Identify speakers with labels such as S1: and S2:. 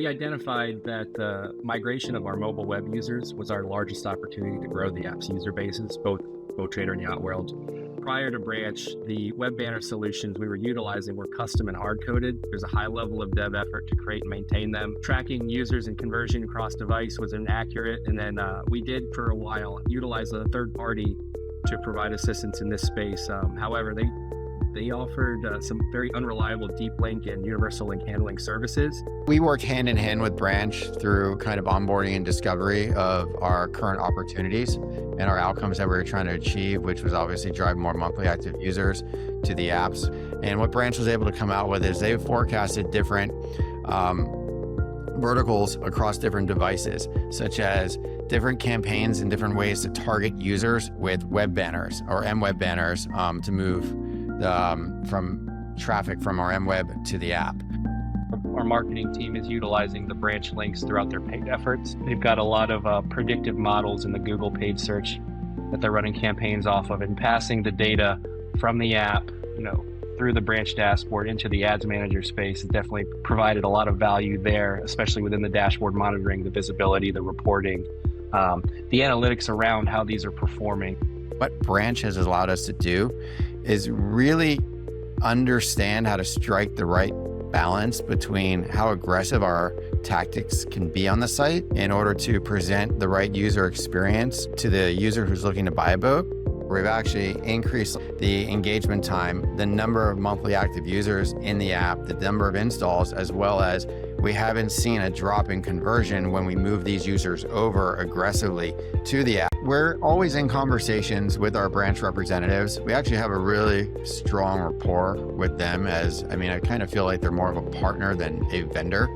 S1: We identified that the migration of our mobile web users was our largest opportunity to grow the app's user bases, both Boat Trader and Yacht World. Prior to Branch, the web banner solutions we were utilizing were custom and hard-coded. There's a high level of dev effort to create and maintain them. Tracking users and conversion across device was inaccurate, and then we did for a while utilize a third party to provide assistance in this space. However, they offered some very unreliable deep link and universal link handling services.
S2: We work hand in hand with Branch through kind of onboarding and discovery of our current opportunities and our outcomes that we were trying to achieve, which was obviously drive more monthly active users to the apps. And what Branch was able to come out with is they forecasted different verticals across different devices, such as different campaigns and different ways to target users with web banners or MWeb banners to move from traffic from our MWeb to the app.
S1: Our marketing team is utilizing the Branch links throughout their paid efforts. They've got a lot of predictive models in the Google paid search that they're running campaigns off of, and passing the data from the app, through the Branch dashboard into the ads manager space has definitely provided a lot of value there, especially within the dashboard monitoring, the visibility, the reporting, the analytics around how these are performing.
S2: What Branch has allowed us to do is really understand how to strike the right balance between how aggressive our tactics can be on the site in order to present the right user experience to the user who's looking to buy a boat. We've actually increased the engagement time, the number of monthly active users in the app, the number of installs, as well as we haven't seen a drop in conversion when we move these users over aggressively to the app. We're always in conversations with our Branch representatives. We actually have a really strong rapport with them I kind of feel like they're more of a partner than a vendor.